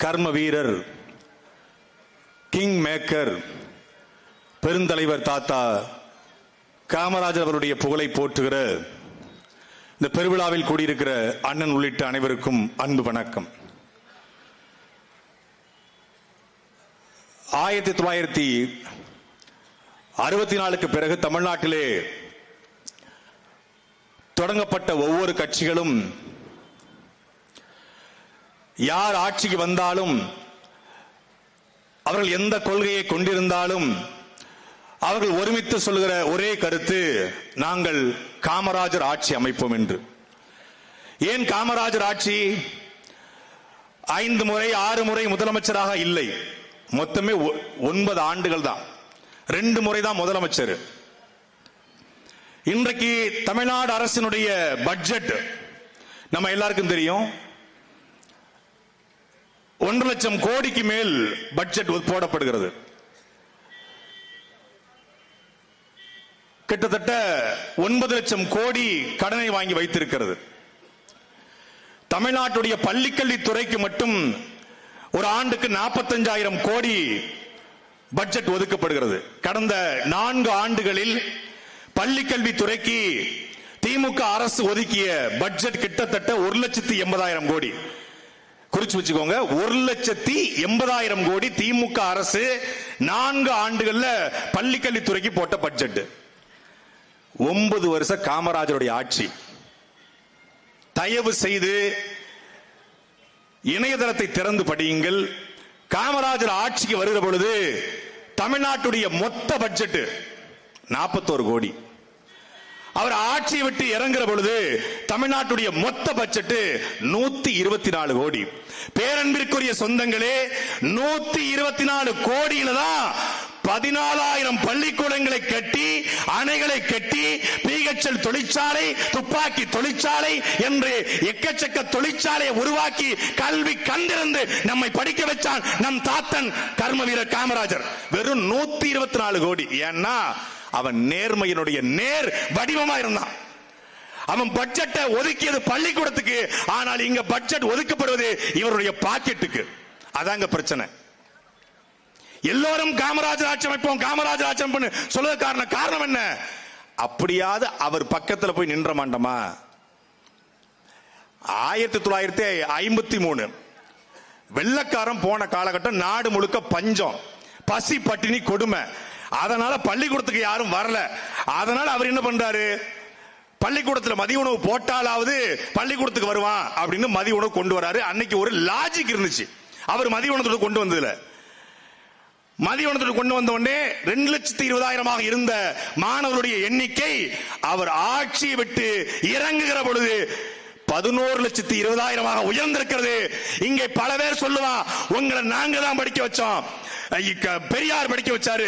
கர்ம வீரர், king maker, பெருந்தலைவர் தாத்தா காமராஜர் அவருடைய புகழை போற்றுகிற இந்த பெருவிழாவில் கூடியிருக்கிற அண்ணன் உள்ளிட்ட அனைவருக்கும் அன்பு வணக்கம். 1964க்கு பிறகு தமிழ்நாட்டிலே தொடங்கப்பட்ட ஒவ்வொரு கட்சிகளும் யார் ஆட்சிக்கு வந்தாலும், அவர்கள் எந்த கொள்கையை கொண்டிருந்தாலும், அவர்கள் ஒருமித்து சொல்கிற ஒரே கருத்து, நாங்கள் காமராஜர் ஆட்சி அமைப்போம் என்று. ஏன் காமராஜர் ஆட்சி? 5 முறை 6 முறை முதலமைச்சராக இல்லை, மொத்தமே 9 ஆண்டுகள் தான். 2 முறை தான் முதலமைச்சர். இன்றைக்கு தமிழ்நாடு அரசினுடைய பட்ஜெட் நம்ம எல்லாருக்கும் தெரியும். 1 லட்சம் கோடிக்கு மேல் பட்ஜெட் போடப்படுகிறது. கிட்டத்தட்ட 9 லட்சம் கோடி கடனை வாங்கி வைத்திருக்கிறது. தமிழ்நாட்டுடைய பள்ளிக்கல்வித்துறைக்கு மட்டும் ஒரு ஆண்டுக்கு 45,000 கோடி பட்ஜெட் ஒதுக்கப்படுகிறது. கடந்த 4 ஆண்டுகளில் பள்ளிக்கல்வித்துறைக்கு திமுக அரசு ஒதுக்கிய பட்ஜெட் கிட்டத்தட்ட 1,80,000 கோடி. குறிச்சு வச்சுக்கோங்க, 1,80,000 கோடி திமுக அரசு 4 ஆண்டுகள்ல பள்ளிக்கல்வித்துறைக்கு போட்ட பட்ஜெட். 9 வருஷ காமராஜருடைய ஆட்சி. தயவு செய்து இணையதளத்தை திறந்து படியுங்கள். காமராஜர் ஆட்சிக்கு வருகிற பொழுது தமிழ்நாட்டுடைய மொத்த பட்ஜெட் 41 கோடி. அவர் ஆட்சியை விட்டு இறங்குற பொழுது தமிழ்நாட்டுடைய மொத்த பட்ஜெட் 124 கோடி. பேரன்பிற்குரிய சொந்தங்களே, 124 கோடியில தான் 14,000 பள்ளிக்கூடங்களை கட்டி, அணைகளை கட்டி, PHL தொழிற்சாலை, துப்பாக்கி தொழிற்சாலை என்று எக்கச்சக்க தொழிற்சாலையை உருவாக்கி கல்வி கண்டிருந்து நம்மை படிக்க வச்சான் நம் தாத்தன் கர்ம வீரர் காமராஜர். வெறும் 124 கோடி. ஏன்னா அவன் நேர்மையினுடைய நேர் வடிவமா இருந்தான். அவன் பட்ஜெட்டை ஒதுக்கியது பள்ளிக்கூடத்துக்கு, ஆனால் இங்க பட்ஜெட் ஒதுக்கப்படுவது இவருடைய பாக்கெட்டுக்கு. அதாங்க பிரச்சனை. எல்லோரும் காமராஜர் ஆட்சி அமைப்போம், காமராஜர் ஆட்சி அமைப்போம் சொல்ல காரணம் என்ன? அப்படியாவது அவர் பக்கத்தில் போய் நின்ற மாட்டோமா? 1953 வெள்ளக்காரன் போன காலகட்டம், நாடு முழுக்க பஞ்சம், பசி, பட்டினி, கொடுமை. அதனால பள்ளிக்கூடத்துக்கு யாரும் வரல. அதனால அவர் என்ன பண்றாரு? பள்ளிக்கூடத்தில் மதிய உணவு போட்டாலாவது பள்ளிக்கூடத்துக்கு வருவான் அப்படின்னு மதிய உணவு கொண்டு வராரு. அன்னைக்கு ஒரு லாஜிக் இருந்துச்சு. அவர் மதிய உணவு கொண்டு வந்ததுல, மதிய உணவு கொண்டு வந்த உடனே 2,20,000 இருந்த மாணவருடைய எண்ணிக்கை அவர் ஆட்சியை விட்டு இறங்குகிற பொழுது 11,20,000 உயர்ந்திருக்கிறது. இங்கே பல பேர் சொல்லுவான், உங்களை நாங்க தான் படிக்க வச்சோம், பெரியார் படிக்க வச்சாரு,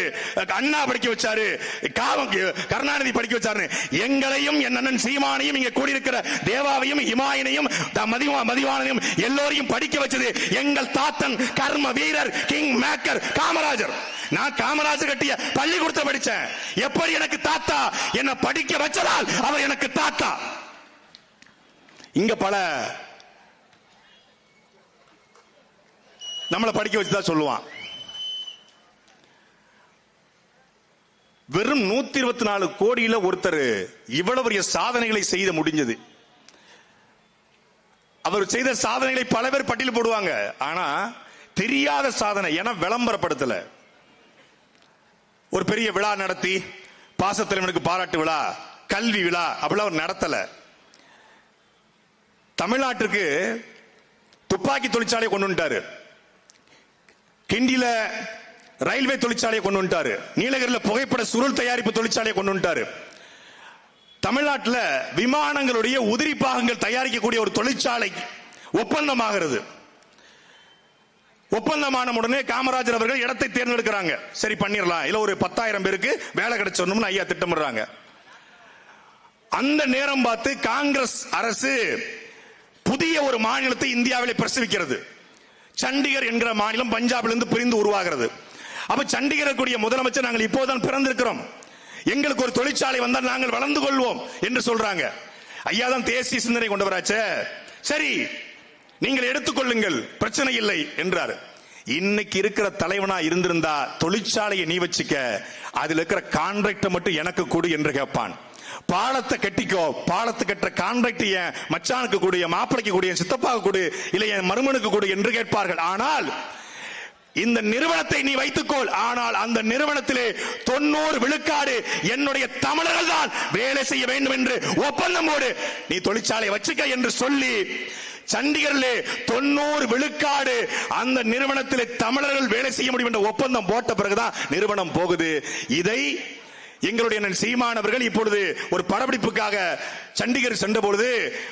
அண்ணா படிக்க வச்சாரு, கருணாநிதி படிக்க வச்சாரு. எங்களையும் என் அண்ணன் சீமானையும் இங்க கூடியிருக்கிற தேவாவையும் இமாயினையும் மதிவானையும் எல்லோரையும் படிக்க வச்சது எங்கள் தாத்தன் கர்ம வீரர் கிங் மேக்கர் காமராஜர். நான் காமராஜர் கட்டிய பள்ளிக்கூடத்தை படிச்சேன். எப்படி எனக்கு தாத்தா? என்ன படிக்க வச்சதால் அவர் எனக்கு தாத்தா. இங்க பல நம்மளை படிக்க வச்சுதான் சொல்லுவான். வெறும் 124 கோடியில ஒருத்தர் இவ்வளவு பெரிய சாதனைகளை செய்த முடிஞ்சது. அவர் செய்த சாதனைகளை பல பேர் பட்டியல் போடுவாங்க. ஆனா தெரியாத சாதனை, என விளம்பரப்படுத்தல. ஒரு பெரிய விழா நடத்தி, பாசத்தலைவனுக்கு பாராட்டு விழா, கல்வி விழா அப்படிலாம் அவர் நடத்தல. தமிழ்நாட்டிற்கு துப்பாக்கி தொழிற்சாலையை கொண்டு வந்துட்டாரு. கிண்டியில ரயில்வே தொழிற்சாலையை கொண்டு வந்துட்டாரு. நீலகிரியில் புகைப்பட சுருள் தயாரிப்பு தொழிற்சாலையை கொண்டு வந்துட்டாரு. தமிழ்நாட்டில் விமானங்களுடைய உதிரி பாகங்கள் தயாரிக்கக்கூடிய ஒரு தொழிற்சாலை ஒப்பந்தமாகிறது. ஒப்பந்தமான உடனே காமராஜர் அவர்கள் இடத்தை தேர்ந்தெடுக்கிறாங்க. சரி பண்ணிடலாம், இல்ல ஒரு 10,000 பேருக்கு வேலை கிடைச்சோம்னு ஐயா திட்டமிடுறாங்க. அந்த நேரம் பார்த்து காங்கிரஸ் அரசு புதிய ஒரு மாநிலத்தை இந்தியாவிலே பிரசவிக்கிறது. சண்டிகர் என்கிற மாநிலம் பஞ்சாபிலிருந்து பிரிந்து உருவாகிறது. அப்ப சண்டிகர் கூடிய முதலமைச்சர், நாங்கள் இப்போதான் பிறந்திருக்கிறோம், எங்களுக்கு ஒரு தொழிற்சாலை வந்தால் நாங்கள் வளர்ந்து கொள்வோம் என்று சொல்றாங்க. ஐயா தான் தேசிய சிந்தனை கொண்டவராச்சே. சரி, நீங்கள் எடுத்துக்கொள்ளுங்கள், பிரச்சனை இல்லை என்றார். இன்னைக்கு இருக்கிற தலைவனா இருந்திருந்தா தொழிற்சாலையை நீ வச்சுக்க, அதுல இருக்கிற கான்ட்ராக்ட் மட்டும் எனக்கு கொடு என்று கேட்பான். பாலத்தை கட்டிக்கோ, பாலத்தை கட்டுற கான்ட்ராக்ட் என் மச்சானுக்கு கொடு, என் மாப்பிளைக்கு கொடு, என் சித்தப்பாவுக்கு கொடு, இல்லை என் மருமனுக்கு கொடு என்று கேட்பார்கள். ஆனால் இந்த நிறுவனத்தை நீ வைத்துக்கொள், ஆனால் அந்த நிறுவனத்திலே 90 விழுக்காடு என்னுடைய தமிழர்கள் தான் வேலை செய்ய வேண்டும் என்று ஒப்பந்தம் போடு, நீ தொழிற்சாலை வச்சுக்க என்று சொல்லி சண்டிகரிலே 90 விழுக்காடு அந்த நிறுவனத்திலே தமிழர்கள் வேலை செய்ய முடியும் என்ற ஒப்பந்தம் போட்ட பிறகுதான் நிறுவனம் போகுது. இதை எங்களுடைய சீமானவர்கள் இப்பொழுது ஒரு படப்பிடிப்புக்காக சண்டிகர் சென்ற பொழுது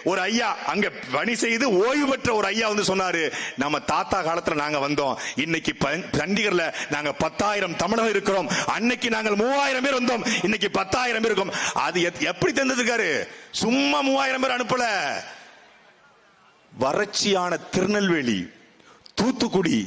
ஒரு ஐயா அங்க பணி செய்து ஓய்வு பெற்ற ஒரு ஐயா வந்து சொன்னாரு, நம்ம தாத்தா காலத்துல நாங்க வந்தோம், இன்னைக்கு சண்டிகர்ல நாங்க 10,000 தமிழர்கள் இருக்கிறோம், அன்னைக்கு நாங்கள் 3000 பேர் வந்தோம், இன்னைக்கு 10,000 பேர் இருக்கும். அது எப்படி தந்திருக்காரு? சும்மா 3000 பேர் அனுப்பல. வறட்சியான திருநெல்வேலி, தூத்துக்குடி,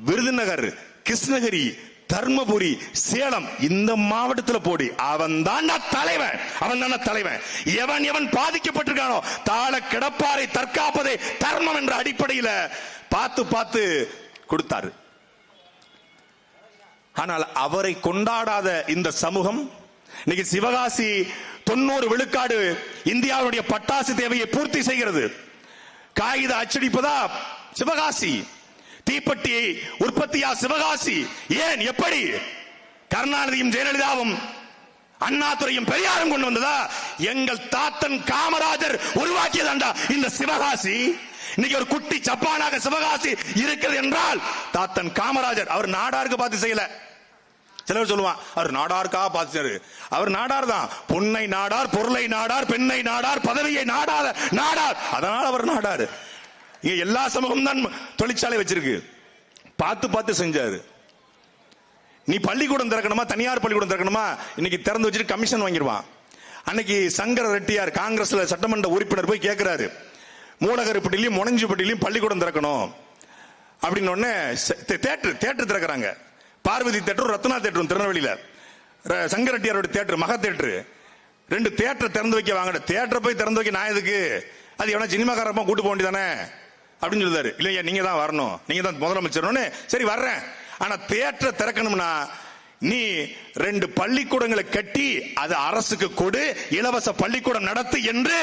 விருதுநகர், கிருஷ்ணகிரி, தர்மபுரி, சேலம் இந்த மாவட்டத்தில் போடி, அவன் தான் தலைவன், அவன் தான் தலைவன். எவன் எவன் பாதிக்கப்பட்டிருக்கானோ தாழ கிடப்பாரை தற்காப்பதே தர்மம் என்ற அடிப்படையில் பார்த்து பார்த்து கொடுத்தாரு. ஆனால் அவரை கொண்டாடாத இந்த சமூகம் இன்னைக்கு சிவகாசி 90 விழுக்காடு இந்தியாவுடைய பட்டாசு தேவையை பூர்த்தி செய்கிறது. காகித அச்சடிப்பதா சிவகாசி, தீப்பெட்டி உற்பத்தியா சிவகாசி. ஏன், எப்படி? கருணாநிதியும் ஜெயலலிதாவும் அண்ணாதுரையும் பெரியாரும் கொண்டு வந்ததா? எங்கள் தாத்தன் காமராஜர் உருவாக்கியதாண்டா இந்த சிவகாசி. இன்னைக்கு ஒரு குட்டி ஜப்பானாக சிவகாசி இருக்கிறது என்றால் தாத்தன் காமராஜர். அவர் நாடாருக்கு பார்த்து செய்யல. சிலர் சொல்லுவான் அவர் நாடாருக்கா பார்த்தாரு. அவர் நாடார் தான். பொன்னை நாடார், பொருளை நாடார், பெண்ணை நாடார், பதவியை நாடார் நாடார். அதனால அவர் நாடார். எல்லா சமூகம் தான் தொழிற்சாலை வச்சிருக்கு. பார்த்து பார்த்து செஞ்சாரு. நீ பள்ளிக்கூடம் திறக்கணுமா, தனியார் பள்ளிக்கூடம் திறக்கணுமா, இன்னைக்கு திறந்து வச்சுட்டு கமிஷன் வாங்கிடுவான். அன்னைக்கு சங்கர ரெட்டியார் காங்கிரஸ்ல சட்டமன்ற உறுப்பினர் போய் கேட்கிறாரு, மூலகருப்பட்டிலையும் முனஞ்சிப்பட்டிலையும் பள்ளிக்கூடம் திறக்கணும் அப்படின்னு. உடனே தேட்டர் திறக்கிறாங்க. பார்வதி தேட்டரும் ரத்னா தேட்டரும் திருநெல்வேலியில, சங்கர ரெட்டியாரோட தேட்டர் மகா தேட்டர், 2 தேட்டர் திறந்து வைக்க வாங்க. தேட்டர் போய் திறந்து வைக்க நான் எதுக்கு, அது எவனா சினிமாக்காரமா கூட்டு போக வேண்டியதானே அப்படின்னு சொல்லுதாரு. இல்லையா, நீங்க தான் வரணும், நீங்க தான் முதலமைச்சர். சரி வர்றேன், ஆனா தியேட்டர் திறக்கணும்னா நீ 2 பள்ளிக்கூடங்களை கட்டி அது அரசுக்கு கொடு, இலவச பள்ளிக்கூடம் நடத்து என்று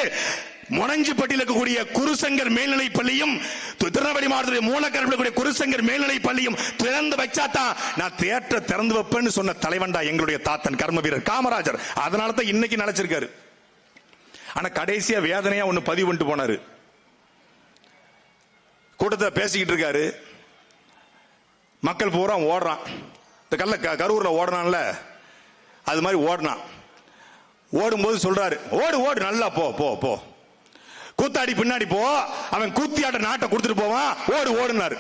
முனஞ்சிப்பட்டியில் இருக்கக்கூடிய குருசங்கர் மேல்நிலை பள்ளியும் திருநெல்வேலி மாவட்டத்தில் மூலக்கருவில் குருசங்கர் மேல்நிலை பள்ளியும் திறந்து வச்சாதான் நான் தியேட்டர் திறந்து வைப்பேன்னு சொன்ன தலைவன்டா எங்களுடைய தாத்தன் கர்ம வீரர் காமராஜர். அதனால தான் இன்னைக்கு நினைச்சிருக்காரு. ஆனா கடைசியா வேதனையா ஒண்ணு பதிவு பண்ணிட்டு போனாரு. கூட்டத்தை பேசிக்கிட்டு இருக்காரு, மக்கள் பூரா ஓடுறான். இந்த கரூர்ல ஓடுறான்ல, அது மாதிரி ஓடுனான். ஓடும்போது சொல்றாரு, ஓடு ஓடு நல்லா போ போ போ, கூத்தாடி பின்னாடி போ, அவன் கூத்தியாட்ட நாட்டை கொடுத்துட்டு போவான், ஓடு ஓடுனாரு.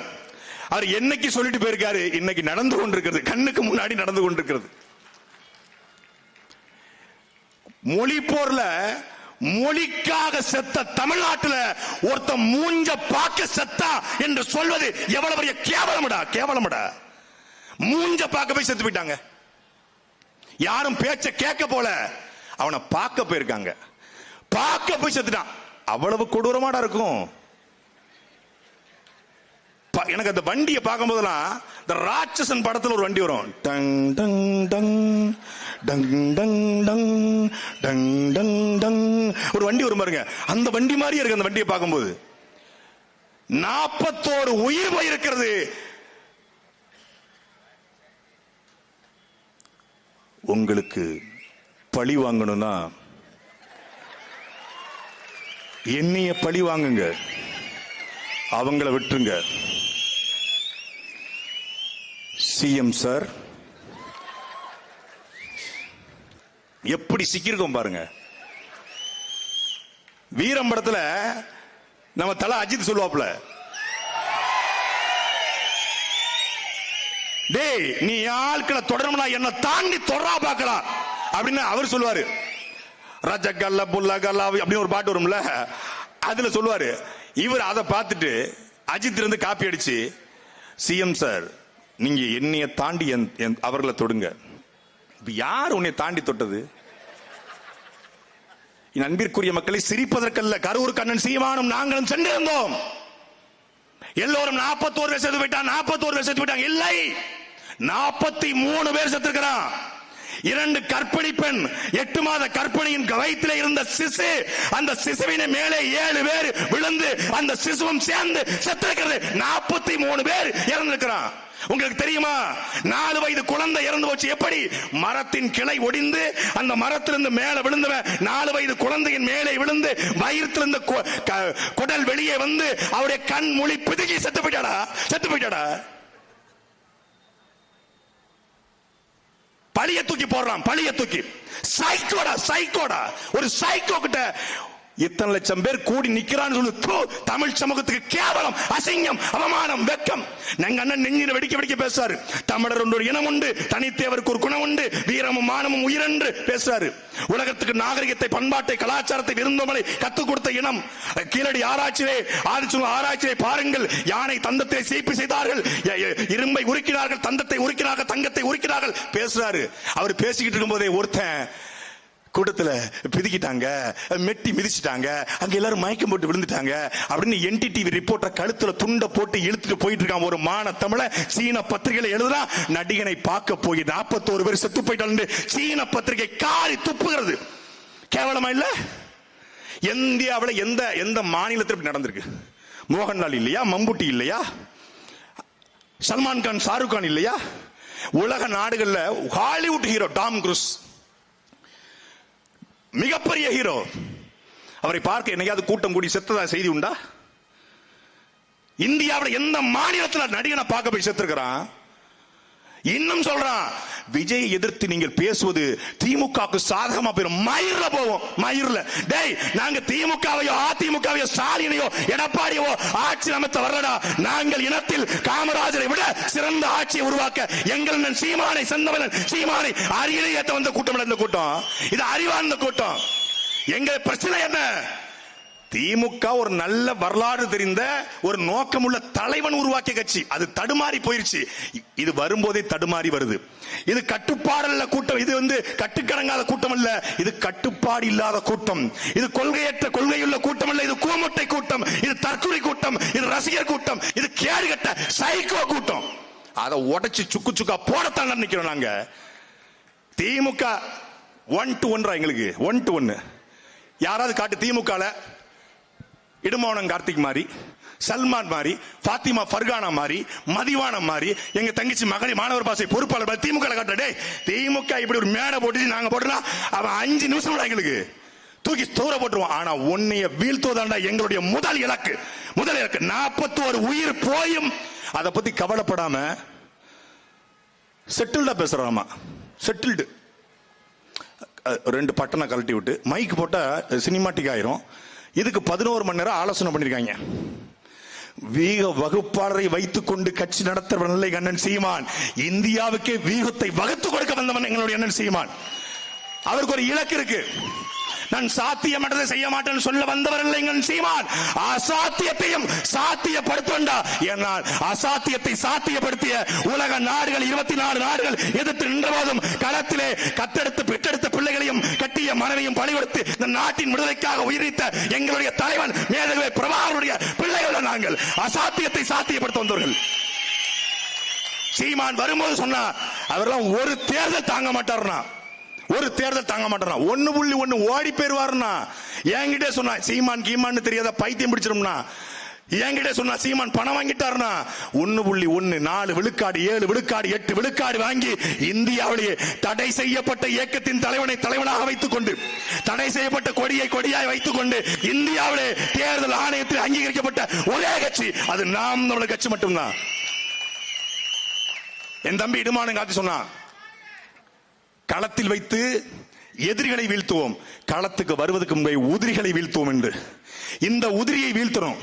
அவர் என்னைக்கு சொல்லிட்டு போயிருக்காரு, இன்னைக்கு நடந்து கொண்டிருக்கிறது, கண்ணுக்கு முன்னாடி நடந்து கொண்டிருக்கிறது. மொழி போர்ல மொழிக்காக செத்த தமிழ்நாட்டில் ஒருத்த மூஞ்ச பார்க்க செத்தா என்று சொல்வது எவ்வளவு பெரிய கேவலமடா, கேவலமடா. மூஞ்ச பார்க்க போய் செத்து போயிட்டாங்க. யாரும் பேச்ச கேட்க போல, அவனை பார்க்க போயிருக்காங்க. பார்க்க போய் செத்துட்டான். அவ்வளவு கொடூரமாடா இருக்கும். எனக்கு அந்த வண்டியை பார்க்கும் போதெல்லாம் இந்த ராட்சசன் படத்துல ஒரு வண்டி வரும், tongue tongue tongue tongue tongue tongue tongue tongue tongue, ஒரு வண்டி வரும் பாருங்க, அந்த வண்டி மாதிரியே இருக்கு. அந்த வண்டியை பார்க்கும்போது 41 உயிர் போயிருக்கிறது. உங்களுக்கு பழி வாங்கணும்னா என்னைய பழி வாங்குங்க, அவங்கள விட்டுருங்க. சிஎம் சார் எப்படி சிக்கிருக்கோம் பாருங்க. வீரம் படத்துல நம்ம தல அஜித் சொல்லுவாப்ல, டேய் நீ ஆட்களை தொடரணும்னா என்ன தாண்டி தொடரா பார்க்கலாம் அப்படின்னு அவர் சொல்லுவாரு. ரஜகல்ல புல்லகல்ல அப்படின்னு ஒரு பாட்டு வரும்ல, அதுல சொல்லுவாரு. இவர் அதை பார்த்துட்டு அஜித் இருந்து காப்பி அடிச்சு, சிஎம் சார் நீங்க என்னைய தாண்டி அவர்களை தொடுங்க. யார் உன்னை தாண்டி தொட்டது? அன்பிற்குரிய மக்களை, சிரிப்பதற்கல்ல, கரூர் கண்ணன் சீமானும் நாங்களும் சென்றிருந்தோம். எல்லோரும் 41 பேர் செத்து போயிட்டாங்க, 41 பேர் செத்து போயிட்டாங்க. இல்லை, 43 பேர் செத்துக்கிறான். 2 கர்ப்பிணி பெண், 8 மாத கர்ப்பிணியின் வயிற்றிலே இருந்த சிசு, அந்த சிசுவினை மேலே 7 பேர் விழுந்து அந்த சிசுவும் சேர்ந்து செத்திருக்கிறது. 43 பேர் இறந்திருக்கிறான். உங்களுக்கு தெரியுமா, 4 வயது குழந்தை இறந்து போச்சு. எப்படி? மரத்தின் கிளை ஒடிந்து அந்த மரத்திலிருந்து மேலே விழுந்தவன் 4 வயது குழந்தையின் மேலே விழுந்து வயிற்றிலிருந்து குடல் வெளியே வந்து அவருடைய கண் மொழி பிதுகி செத்து போயிட்டாடா. பழிய தூக்கி போடுறான், பழிய தூக்கி. சைக்கோடா ஒரு சைக்கோ கிட்ட இத்தனை லட்சம் பேர் கூடி நிக்கிறான்னு சொல்லு. தமிழ் சமூகத்துக்கு கேவலம், அசிங்கம், அவமானம், வெக்கம். எங்க அண்ணன் நெஞ்சில வெடிக்க பேசுறாரு. தமிழர் ஒரு இனம் உண்டு, தனித்தேவருக்கு ஒரு குணம் உண்டு, வீரமும் மானமும் உயிரென்று பேசுறாரு. உலகத்துக்கு நாகரிகத்தை, பண்பாட்டை, கலாச்சாரத்தை, விருந்தோம்பலை கத்துக் கொடுத்த இனம். கீழடி ஆராய்ச்சியை பாருங்கள். யானை தந்தத்தை சீப்பு செய்தார்கள், இரும்பை உருக்கினார்கள், தந்தத்தை உருக்கினார்கள், தங்கத்தை உருக்கினார்கள் பேசுறாரு. அவர் பேசிக்கிட்டு இருக்கும் போதே ஒருத்தன் கூட்டத்துல பிதிக்கிட்டாங்க, மெட்டி மிதிச்சிட்டாங்க, அங்க எல்லாரும் மயக்கம் போட்டு விழுந்துட்டாங்க அப்படின்னு NDTV ரிப்போர்ட்டர் கழுத்துல துண்ட போட்டு இழுத்துட்டு போயிட்டு இருக்கான். ஒரு மான தமிழ சீன பத்திரிகையில எழுதுறான், நடிகனை பார்க்க போய் 41 பேர் செத்து போயிட்டாங்க. சீன பத்திரிகை காரி துப்புகிறது. கேவலமா இல்ல? இந்தியாவில் எந்த மாநிலத்தில் நடந்திருக்கு? மோகன்லால் இல்லையா? மம்புட்டி இல்லையா? சல்மான் கான், ஷாருக் கான் இல்லையா? உலக நாடுகள்ல ஹாலிவுட் ஹீரோ டாம் குரூஸ் மிகப்பெரிய ஹீரோ. அவரை பார்க்க என்னையாவது கூட்டம் கூடி செத்ததா செய்தி உண்டா? இந்தியாவில் எந்த மாநிலத்தில் நடிகனை பார்க்க போய் செத்துருக்கிறான்? இன்னும் சொல்றான், விஜய் எதிர்த்து நீங்கள் பேசுவது திமுகவுக்கு சாதகமா போயிடும். மயிர்ல போவோம், மயிர்ல. டேய், நாங்க திமுகவையோ அதிமுகவையோ ஸ்டாலினையோ எடப்பாடியோ ஆட்சி அமைத்த வரலடா. நாங்கள் இனத்தில் காமராஜரை விட சிறந்த ஆட்சியை உருவாக்க எங்கள் சீமானை செந்தவன் சீமானை அரியணை ஏற்ற வந்த கூட்டம். இந்த கூட்டம் இது அறிவார்ந்த கூட்டம். எங்க பிரச்சனை என்ன? திமுக ஒரு நல்ல வரலாறு தெரிந்த ஒரு நோக்கமுள்ள தலைவன் உருவாக்கிய கட்சி. அது தடுமாறி போயிருச்சு. இது வரும்போதே தடுமாறி வருது. இது கட்டுப்பாடல்ல கூட்டம். இது கட்டுக்கடங்காத கூட்டம் அல்ல. இது கட்டுப்பாடு இல்லாத கூட்டம். இது கொள்கையற்ற, கொள்கையுள்ள கூட்டம் அல்ல. இது கூமுட்டை கூட்டம், இது தற்கொலை கூட்டம், இது ரசிகர் கூட்டம், இது கேடுகட்ட சைக்கோ கூட்டம். அதை உடைச்சு சுக்கா போடத்தான் நினைக்கிறோம் நாங்க. திமுக 1 to 1 எங்களுக்கு 1 to 1. யாராவது காட்டு திமுக இடுமோனம் கார்த்திக் மாதிரி, சல்மான் மாதிரி, பாத்திமா ஃபர்கானா மாதிரி, மதிவானம் மாதிரி, எங்க தங்கச்சி மகளிர் மாணவர் பாசை பொறுப்பாளர் திமுக காட்டுறே. திமுக இப்படி ஒரு மேடை போட்டு நாங்க போட்டோம், அவன் 5 நிமிஷம் எங்களுக்கு தூக்கி தூர போட்டுருவான். ஆனா உன்னைய வீழ்த்துவதாண்டா எங்களுடைய முதல் இலக்கு. 41 உயிர் போயும் அதை பத்தி கவலைப்படாம செட்டில்டா பேசுறாமா. செட்டில்டு 2 பட்டனை கழட்டி விட்டு மைக் போட்டா சினிமாட்டிக் ஆயிரும். இதுக்கு 11 மணி நேரம் ஆலோசனை பண்ணிருக்காங்க. வீக வகுப்பாளரை வைத்துக் கொண்டு கட்சி நடத்துறவன் இல்லை அண்ணன் சீமான். இந்தியாவுக்கே வீகத்தை வகுத்து கொடுக்க வந்தவன் எங்களுடைய அண்ணன் சீமான். அவருக்கு ஒரு இலக்கு இருக்கு. நான் சாத்தியமற்றதை செய்ய மாட்டேன்னு சொல்ல வந்தவர் இல்லை எங்கள் சீமான். அசாத்தியத்தையும் சாத்தியப்படுத்தா. ஏனால் அசாத்தியத்தை சாத்தியப்படுத்திய உலக நாடுகள் 24 நாடுகள் எதிர்த்து நின்றபோதும் களத்திலே கத்தெடுத்து பெற்றெடுத்த பிள்ளைகளையும் கட்டிய மனைவியும் பழிகொடுத்து இந்த நாட்டின் விடுதலைக்காக உயிரித்த எங்களுடைய தலைவன் மேதகவே பிரபாகருடைய பிள்ளைகள் நாங்கள். அசாத்தியத்தை சாத்தியப்படுத்த வந்தவர்கள். சீமான் வரும்போது சொன்னா அவரெல்லாம் ஒரு தேர்தல் தாங்க மாட்டார்னா, ஒரு தேர்தல் தாங்க மாட்டான். 1.1 ஓடி போயிருவாருன்னா. என்கிட்ட சொன்னா சீமான் கீமான்னு தெரியாத பைத்தியம் பிடிச்சிரும்னா. என்கிட்ட சொன்னா சீமான் பணம் வாங்கிட்டாருனா 1.1 4 விழுக்காடு 7 விழுக்காடு 8 விழுக்காடு வாங்கி இந்தியாவிலேயே தடை செய்யப்பட்ட இயக்கத்தின் தலைவனை தலைவனாக வைத்துக் கொண்டு, தடை செய்யப்பட்ட கொடியை கொடியாய் வைத்துக் கொண்டு இந்தியாவிலே தேர்தல் ஆணையத்தில் அங்கீகரிக்கப்பட்ட ஒரே கட்சி அது நாம் தமிழர் கட்சி மட்டும்தான். என் தம்பி இடுமானம் காத்தி சொன்னா, களத்தில் வைத்து எதிரிகளை வீழ்த்துவோம், களத்துக்கு வருவதற்கு முன்பே உதிரிகளை வீழ்த்துவோம் என்று. இந்த உதிரியை வீழ்த்தணும்.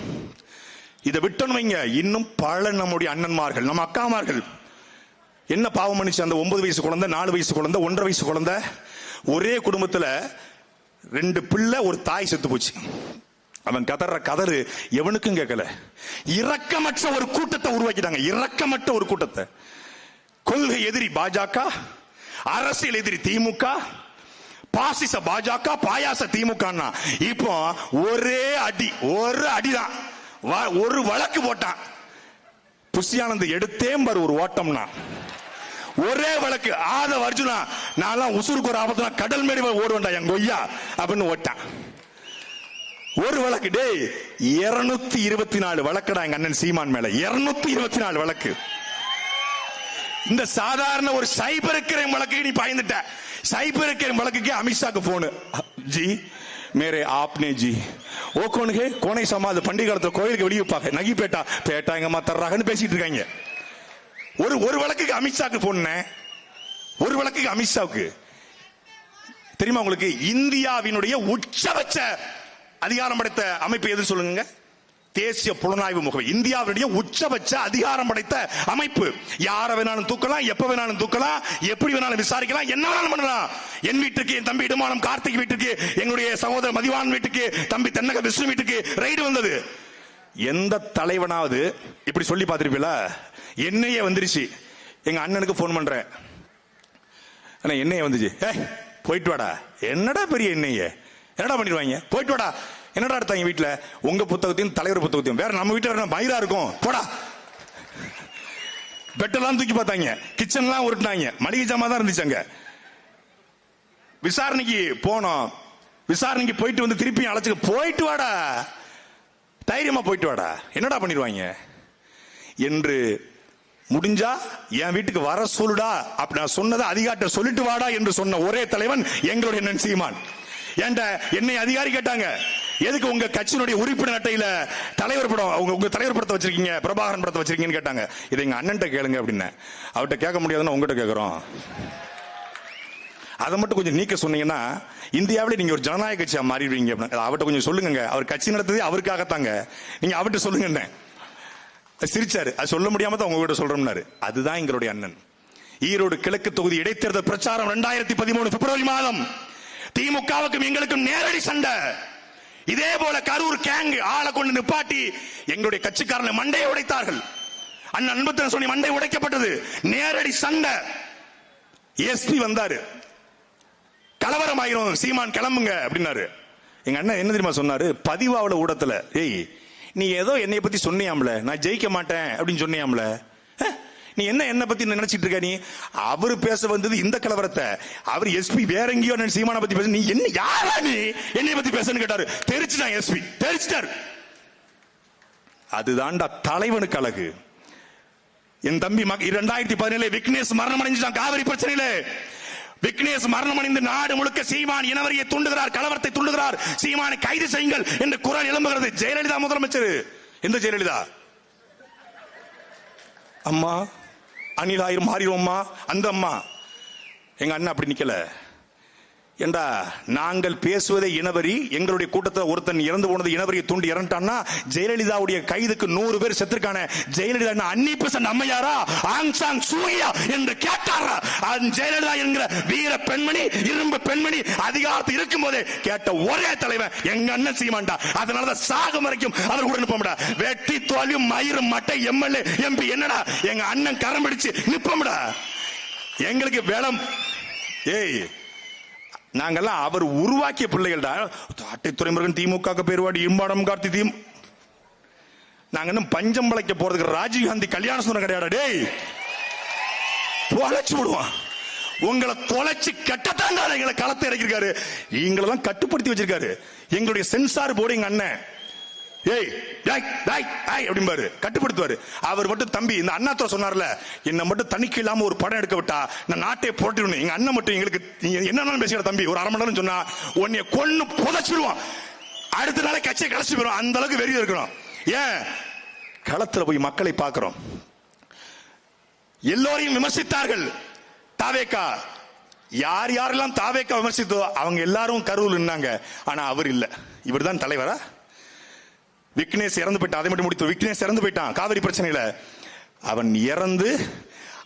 இதை விட்டணும் வைங்க, இன்னும் பல நம்முடைய அண்ணன்மார்கள், நம்ம அக்காமார்கள் என்ன பாவம் பண்ணிச்சு. அந்த 9 வயசு குழந்தை, 4 வயசு குழந்தை, 1.5 வயசு குழந்தை, ஒரே குடும்பத்தில் 2 பிள்ளை, ஒரு தாய் செத்து போச்சு. அவன் கதற கதறு எவனுக்கும் கேட்கல. இரக்கமற்ற ஒரு கூட்டத்தை உருவாக்கிட்டாங்க. இரக்கமற்ற ஒரு கூட்டத்தை. கொள்கை எதிரி பாஜக, அரசியல் எதிரி திமுக, பாசிச பாஜக, பாயாச திமுக. இப்போ ஒரே அடி, ஒரு அடிதான், ஒரு வழக்கு போட்டான். புஷியானந்த் எடுத்தேன் பாரு ஒரு ஓட்டம்னா, ஒரே வழக்கு ஆதவ அர்ஜுனா நான் உசுருக்கு ஒரு ஆபத்துனா கடல் மேடி ஓடுவேன்டா என் கொய்யா அப்படின்னு ஓட்டான். ஒரு வழக்கு டேய் 224 வழக்குடா எங்க அண்ணன் சீமான் மேல, 224 வழக்கு. இந்த சாதாரண ஒரு சைபர் கிரைம் வழக்கு நீ பாய்ந்துட்ட. சைபர் கிரைம் வழக்குக்கு அமித்ஷாக்கு போனு, ஜி மேரே ஆப்னே ஜி ஓ கோனுகே கோனை சமாது பண்டிகை காலத்துல கோயிலுக்கு வெளியே வைப்பாங்க, நகி பேட்டா பேட்டா எங்க அம்மா தர்றாங்கன்னு பேசிட்டு இருக்காங்க. ஒரு வழக்குக்கு அமித்ஷாக்கு போன, ஒரு வழக்குக்கு அமித்ஷாவுக்கு தெரியுமா உங்களுக்கு? இந்தியாவினுடைய உச்சபட்ச அதிகாரம் படைத்த அமைப்பு எது சொல்லுங்க? தேசிய புலனாய்வு முகமை. இந்தியாவுடைய உச்சபட்ச அதிகாரம் படைத்த அமைப்பு. யார வேணாலும் தூக்கலாம், எப்ப வேணாலும் தூக்கலாம், எப்படி வேணாலும் விசாரிக்கலாம், என்ன வேணாலும் பண்ணலாம். என் வீட்டுக்கு, என் தம்பி இடுமானம் கார்த்திக் வீட்டுக்கு, எங்களுடைய சகோதரர் மதிவான் வீட்டுக்கு, தம்பி தென்னக விஷ்ணு வீட்டுக்கு ரைடு வந்தது. எந்த தலைவனாவது இப்படி சொல்லி பார்த்திருப்பீங்களா? என்னையே வந்துருச்சு, எங்க அண்ணனுக்கு போன் பண்றேன், என்னையே வந்துச்சு, போயிட்டு வாடா. என்னடா பெரிய என்னையே, என்னடா பண்ணிடுவாங்க, போயிட்டு வாடா. என்னடா எடுத்தாங்க வீட்டுல? உங்க புத்தகத்தையும் தலைவர் புத்தகத்தையும். வேற நம்ம வீட்டுல மயிரா இருக்கும், போடா. பெட்டெல்லாம் தூக்கி பார்த்தாங்க, கிச்சன்லாம் உருட்டினாங்க, மளிகை ஜாமா தான் இருந்துச்சாங்க. விசாரணைக்கு போனோம், விசாரணைக்கு போயிட்டு வந்து திருப்பி அழைச்சு போயிட்டு வாடா, தைரியமா போயிட்டு வாடா, என்னடா பண்ணிடுவாங்க என்று. முடிஞ்சா என் வீட்டுக்கு வர சொல்லுடா, அப்படி நான் சொன்னதை அதிகாரிட்ட சொல்லிட்டு வாடா என்று சொன்ன ஒரே தலைவன் எங்களுடைய அண்ணன் சீமான். என்னை அதிகாரி கேட்டாங்க, எதுக்கு உங்க கட்சியினுடைய உறுப்பினர் அட்டையில தலைவர் படம், உங்க தலைவர் படத்தை வச்சிருக்கீங்க, பிரபாகரன் படத்தை வச்சிருக்கீங்கன்னு கேட்டாங்க. இதை எங்க அண்ணன்ட்ட கேளுங்க அப்படின்னு. அவர்கிட்ட கேட்க முடியாதுன்னு உங்ககிட்ட கேட்கிறோம். அதை மட்டும் கொஞ்சம் நீக்க சொன்னீங்கன்னா இந்தியாவிலே நீங்க ஒரு ஜனநாயக கட்சியா மாறிடுவீங்க. அவர்கிட்ட கொஞ்சம் சொல்லுங்க, அவர் கட்சி நடத்ததே அவருக்காகத்தாங்க, நீங்க அவர்கிட்ட சொல்லுங்க. என்ன சிரிச்சாரு, அது சொல்ல முடியாம தான் உங்ககிட்ட சொல்றோம்னாரு. அதுதான் எங்களுடைய அண்ணன். ஈரோடு கிழக்கு தொகுதி இடைத்தேர்தல் பிரச்சாரம் 2013 பிப்ரவரி மாதம். திமுகவுக்கும் எங்களுக்கும் நேரடி சண்டை. இதே போல கரூர் கேங் ஆளை கொண்டு நிப்பாட்டி எங்களுடைய கட்சிக்காரனை மண்டையை உடைத்தார்கள். அண்ணன் அன்புத்தன் சொல்லி மண்டை உடைக்கப்பட்டது. நேரடி சண்டை. எஸ்பி வந்தாரு, கலவரம் ஆயிரும், சீமான் கிளம்புங்க அப்படின்னாரு. எங்க அண்ணன் என்ன தெரியுமா சொன்னாரு? பதிவாவுல ஊடகத்துல, ஏய் நீ ஏதோ என்னை பத்தி சொன்னியாம்ல, நான் ஜெயிக்க மாட்டேன் அப்படின்னு சொன்னியாம்ல, நீ என்ன பத்தி நினைச்சிட்டு இருக்க? நீ அவரு பேச வந்தது இந்த கலவரத்தை, அவர் எஸ்பி வேற எங்கேயோ சீமானை பத்தி பேச, நீ என்ன யாரா நீ என்னை பத்தி பேசன்னு கேட்டாரு. தெரிச்சுட்டான் எஸ்பி, தெரிச்சுட்டாரு. அதுதான்டா தலைவனுக்கு அழகு. என் தம்பி 2017 விக்னேஷ் மரணம் அடைஞ்சான் காவிரி பிரச்சனையில. விக்னேஷ் மரணம் அடைந்து நாடு முழுக்க சீமான் இனவரியை தூண்டுகிறார், கலவரத்தை தூண்டுகிறார், சீமானை கைது செய்யுங்கள் என்று குரல் எழும்புகிறது. ஜெயலலிதா முதலமைச்சர். எந்த ஜெயலலிதா? அம்மா அணிலாயிரம் மாறிடுவோம்மா, அந்த அம்மா. எங்க அண்ணன் அப்படி நிக்கல. ஏண்டா நாங்கள் பேசுவதே இனவரி, எங்களுடைய கூட்டத்தில் ஒருத்தன் இறந்து போனது இனவரியை தூண்டி இறந்துட்டான்னா ஜெயலலிதாவுடைய கைதுக்கு 100 பேர் செத்துருக்கான. ஜெயலலிதா அன்னிபெசன்ட் அம்மையாரா, ஆங் சாங் சூயா என்று கேட்டாரா? ஜெயலலிதா என்கிற வீர பெண்மணி, இரும்பு பெண்மணி அதிகாரத்தில் இருக்கும் போதே கேட்ட ஒரே தலைவன் எங்க அண்ணன் சீமான்டா. அதனாலதான் சாகும் வரைக்கும் அவர் கூட நிற்போம்டா. வெட்டி தோல்வியும் மயிரும் மட்டை எம்எல்ஏ எம்பி என்னடா எங்க அண்ணன் கரம் பிடிச்சு நிற்போம்டா. எங்களுக்கு வேலம். ஏய் நாங்கெல்லாம் அவர் உருவாக்கிய பிள்ளைகள்டா. தாட்டை துறைமுருகன் திமுக பேருவாடி இம்பாடம் கார்த்தி தீம். நாங்க இன்னும் பஞ்சம் பழைக்க போறதுக்கு ராஜீவ்காந்தி கல்யாண சுந்தரம் கிடையாது. டேய் தொலைச்சு விடுவான். உங்களை தொலைச்சு கட்டத்தான் எங்களை களத்தை இறக்கிருக்காரு. எங்களெல்லாம் கட்டுப்படுத்தி வச்சிருக்காரு. எங்களுடைய சென்சார் போர்டு எங்க அண்ணன் ஏய் அப்படிம்பாரு, கட்டுப்படுத்துவாரு. அவர் மட்டும் தம்பி இந்த அண்ணாத்துறை சொன்னார்ல, என்ன மட்டும் தணிக்கை இல்லாம ஒரு படம் எடுக்க விட்டா நான் நாட்டை போட்டுருணும். எங்க அண்ணன் மட்டும் எங்களுக்கு என்னன்னு பேசுகிற தம்பி ஒரு அரை மணி நேரம் சொன்னா உன்னைய கொன்னு புதைச்சிருவான். அடுத்த நாளே கட்சியை கலைச்சு போயிடும். அந்த அளவுக்கு வெறிய இருக்கணும். ஏன் களத்துல போய் மக்களை பார்க்கிறோம். எல்லோரையும் விமர்சித்தார்கள் தாவேகா. யார் யாரெல்லாம் தாவேகா விமர்சித்தோ அவங்க எல்லாரும் கருவில் நின்னாங்க. ஆனா அவர் இல்ல. இவர் தான் தலைவரா? விக்னேஷ் இறந்து போயிட்டான். அதை மட்டும் முடித்து விக்னேஷ் இறந்து போயிட்டான் காவிரி பிரச்சனையில. அவன் இறந்து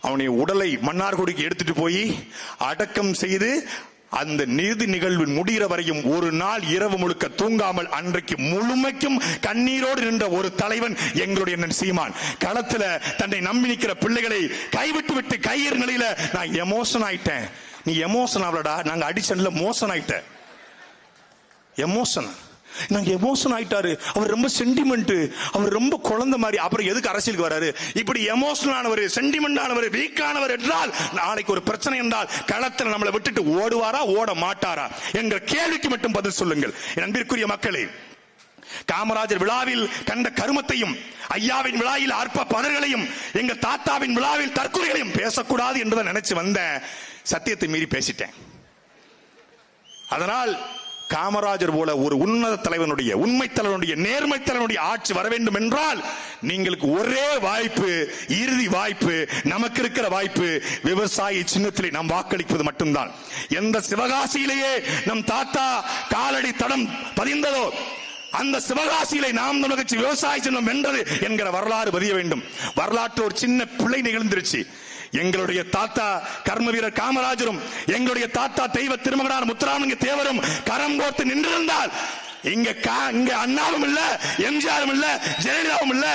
அவனுடைய உடலை மன்னார்குடிக்கு எடுத்துட்டு போய் அடக்கம் செய்து அந்த நீதி நிகழ்வு முடிகிற வரையும் ஒரு நாள் இரவு முழுக்க தூங்காமல் அன்றைக்கு முழுமைக்கும் கண்ணீரோடு நின்ற ஒரு தலைவன் எங்களுடைய அண்ணன் சீமான். களத்துல தன்னை நம்பி நிற்கிற பிள்ளைகளை கைவிட்டு விட்டு கையேறு நிலையில நான் எமோஷன் ஆயிட்டேன். நீ எமோஷன் ஆகலடா, நாங்க அடிஷன்ல மோசன் ஆயிட்ட. எமோஷன் நாங்க எமோஷன் ஆயிட்டாரு, அவர் ரொம்ப சென்டிமெண்ட், அவர் ரொம்ப குழந்தை மாதிரி, அப்புறம் எதுக்கு அரசியலுக்கு வராரு? இப்படி எமோஷனல் ஆனவர், சென்டிமெண்ட் ஆனவர், வீக் ஆனவர் என்றால் நாளைக்கு ஒரு பிரச்சனை என்றால் களத்தில் நம்மளை விட்டுட்டு ஓடுவாரா ஓட மாட்டாரா என்ற கேள்விக்கு மட்டும் பதில் சொல்லுங்கள். என் அன்பிற்குரிய மக்களே, காமராஜர் விழாவில் கண்ட கருமத்தையும், ஐயாவின் விழாவில் அற்ப பதர்களையும், எங்க தாத்தாவின் விழாவில் தற்கொலைகளையும் பேசக்கூடாது என்றுதான் நினைச்சு வந்த, சத்தியத்தை மீறி பேசிட்டேன். அதனால் காமராஜர் போல ஒரு உன்னத தலைவனுடைய, உண்மை தலைவனுடைய, நேர்மை தலைவனுடைய ஆட்சி வர வேண்டும் என்றால் நீங்களுக்கு ஒரே வாய்ப்பு, இறுதி வாய்ப்பு, நமக்கு இருக்கிற வாய்ப்பு விவசாய சின்னத்திலே நாம் வாக்களிப்பது மட்டும்தான். எந்த சிவகாசியிலேயே நம் தாத்தா காலடி தடம் பதிந்ததோ அந்த சிவகாசியிலே நாம் நமக்கு விவசாய சின்னம் வென்றது என்கிற வரலாறு பதிய வேண்டும். வரலாற்று ஒரு சின்ன பிள்ளை நிகழ்ந்துருச்சு. எங்களுடைய தாத்தா கர்ம வீரர் காமராஜரும், எங்களுடைய தாத்தா தெய்வ திருமகனார் முத்துராமலிங்க தேவரும் கரம் கோர்த்து நின்றிருந்தால் இங்க அண்ணாவும் இல்ல, எம்ஜிஆரும் இல்ல, ஜெயலலிதாவும் இல்ல,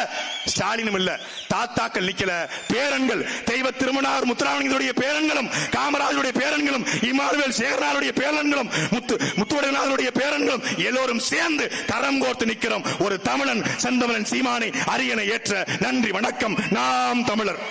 ஸ்டாலினும் இல்ல. தாத்தாக்கள் நிக்கல, பேரன்கள், தெய்வ திருமணார் முத்துராமலிங்கருடைய பேரன்களும், காமராஜருடைய பேரன்களும், இமானுவேல் சேகரனாருடைய பேரன்களும், முத்துவடநாதருடைய பேரன்களும் எல்லோரும் சேர்ந்து கரம் கோர்த்து நிக்கிறோம். ஒரு தமிழன், செந்தமிழன் சீமானை அரியணை ஏற்ற. நன்றி, வணக்கம். நாம் தமிழர்.